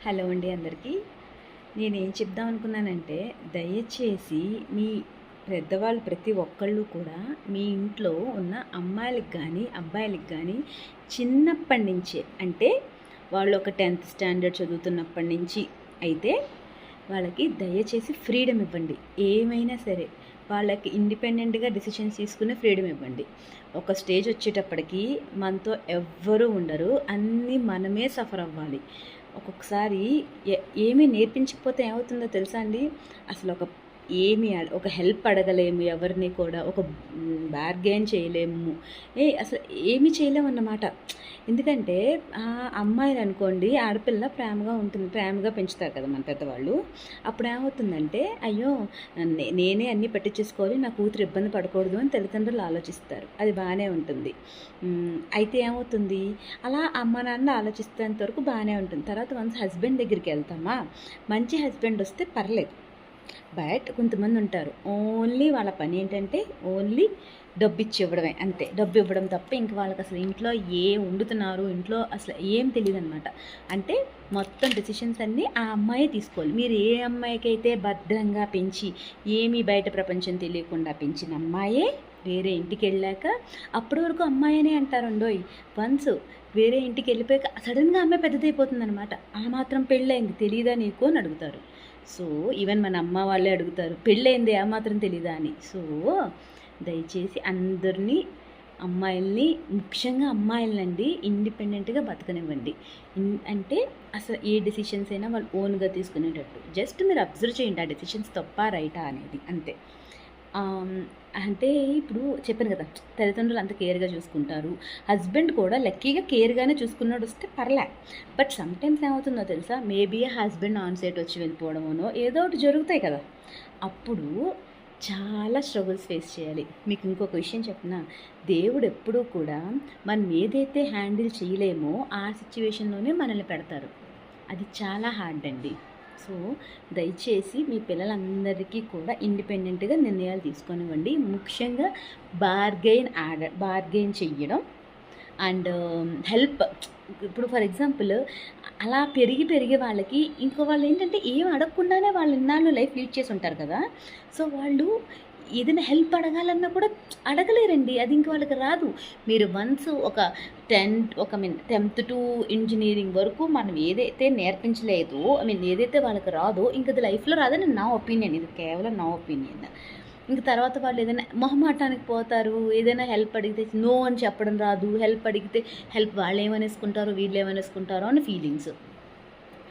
Hello అండి అందరికీ. నేనేం చెప్దాం అనుకున్నానంటే, దయచేసి మీ పెద్దవాళ్ళు ప్రతి ఒక్కళ్ళు కూడా మీ ఇంట్లో ఉన్న అమ్మాయిలకి కానీ అబ్బాయిలకి కానీ చిన్నప్పటి నుంచే, అంటే వాళ్ళు ఒక 10th స్టాండర్డ్ చదువుతున్నప్పటి నుంచి అయితే వాళ్ళకి దయచేసి ఫ్రీడమ్ ఇవ్వండి. ఏమైనా సరే వాళ్ళకి ఇండిపెండెంట్గా డిసిషన్స్ తీసుకునే ఫ్రీడమ్ ఇవ్వండి. ఒక స్టేజ్ వచ్చేటప్పటికి మనతో ఎవ్వరూ ఉండరు, అన్నీ మనమే సఫర్ అవ్వాలి. ఒక్కొక్కసారి ఏమీ నేర్పించకపోతే ఏమవుతుందో తెలుసా అండి? అసలు ఒక హెల్ప్ అడగలేము ఎవరిని కూడా, ఒక బార్గెయిన్ చేయలేము, అసలు ఏమీ చేయలేమన్నమాట. ఎందుకంటే అమ్మాయిలు అనుకోండి, ఆడపిల్ల ప్రేమగా ఉంటుంది, ప్రేమగా పెంచుతారు కదా మన పెద్దవాళ్ళు. అప్పుడు ఏమవుతుందంటే, అయ్యో నేనే అన్నీ పట్టించేసుకోవాలి, నా కూతురు ఇబ్బంది పడకూడదు అని తల్లిదండ్రులు ఆలోచిస్తారు. అది బాగానే ఉంటుంది. అయితే ఏమవుతుంది, అలా అమ్మ నాన్న ఆలోచిస్తేంత వరకు బాగానే ఉంటుంది. తర్వాత వన్స్ హస్బెండ్ దగ్గరికి వెళ్తామా, మంచి హస్బెండ్ వస్తే పర్లేదు. బట్ కొంతమంది ఉంటారు, ఓన్లీ వాళ్ళ పని ఏంటంటే ఓన్లీ డబ్బు ఇచ్చి ఇవ్వడమే, అంతే. డబ్బు ఇవ్వడం తప్ప ఇంక వాళ్ళకి అసలు ఇంట్లో ఏం వండుతున్నారు, ఇంట్లో అసలు ఏం తెలియదు అనమాట. అంటే మొత్తం డెసిషన్స్ అన్నీ ఆ అమ్మాయే తీసుకోవాలి. మీరు ఏ అమ్మాయికి అయితే భద్రంగా పెంచి ఏమీ బయట ప్రపంచం తెలియకుండా పెంచిన అమ్మాయే వేరే ఇంటికి వెళ్ళాక అప్పటి వరకు అమ్మాయి అనే అంటారండోయ్. వన్స్ వేరే ఇంటికి వెళ్ళిపోయాక సడన్గా అమ్మాయి పెద్దదైపోతుంది అనమాట. ఆ మాత్రం పెళ్ళయింది తెలీదా నీకు అని అడుగుతారు. సో ఈవెన్ మన అమ్మ వాళ్ళే అడుగుతారు, పెళ్ళయింది ఆ మాత్రం తెలీదా అని. సో దయచేసి అందరినీ, అమ్మాయిల్ని, ముఖ్యంగా అమ్మాయిలండి, ఇండిపెండెంట్గా బతకనివ్వండి. అంటే అసలు ఏ డెసిషన్స్ అయినా వాళ్ళు ఓన్గా తీసుకునేటట్టు జస్ట్ మీరు అబ్జర్వ్ చేయండి, ఆ డెసిషన్స్ తప్ప రైటా అనేది, అంతే. అంటే ఇప్పుడు చెప్పాను కదా, తల్లిదండ్రులు అంత కేర్గా చూసుకుంటారు, హస్బెండ్ కూడా లక్కీగా కేర్గానే చూసుకున్నాడు వస్తే పర్లే. బట్ సమ్టైమ్స్ ఏమవుతుందో తెలుసా, మేబీ హస్బెండ్ ఆన్ సైట్ వచ్చి వెళ్ళిపోవడమోనో ఏదో ఒకటి జరుగుతాయి కదా, అప్పుడు చాలా స్ట్రగుల్స్ ఫేస్ చేయాలి. మీకు ఇంకొక విషయం చెప్పిన, దేవుడు ఎప్పుడూ కూడా మనం ఏదైతే హ్యాండిల్ చేయలేమో ఆ సిచ్యువేషన్లోనే మనల్ని పెడతారు. అది చాలా హార్డ్ అండి. సో దయచేసి మీ పిల్లలందరికీ కూడా ఇండిపెండెంట్గా నిర్ణయాలు తీసుకొనివ్వండి. ముఖ్యంగా బార్గెయిన్ చెయ్యడం అండ్ హెల్ప్. ఇప్పుడు ఫర్ ఎగ్జాంపుల్ అలా పెరిగే వాళ్ళకి ఇంకో వాళ్ళు ఏంటంటే ఏం అడగకుండానే వాళ్ళు ఇన్నాళ్ళు లైఫ్ లీడ్ చేసి ఉంటారు కదా. సో వాళ్ళు ఏదైనా హెల్ప్ అడగాలన్నా కూడా అడగలేరండి, అది ఇంక వాళ్ళకి రాదు. మీరు వన్స్ ఒక 10th టు ఇంజనీరింగ్ వరకు మనం ఏదైతే నేర్పించలేదో, ఏదైతే వాళ్ళకి రాదో ఇంక అది లైఫ్లో రాదని నా ఒపీనియన్, ఇది కేవలం నా ఒపీనియన్. ఇంక తర్వాత వాళ్ళు ఏదైనా మొహమాటానికి పోతారు, ఏదైనా హెల్ప్ అడిగితే నో అని చెప్పడం రాదు, హెల్ప్ అడిగితే హెల్ప్ వాళ్ళు ఏమనేసుకుంటారో వీళ్ళు ఏమనేసుకుంటారో అని ఫీలింగ్స్.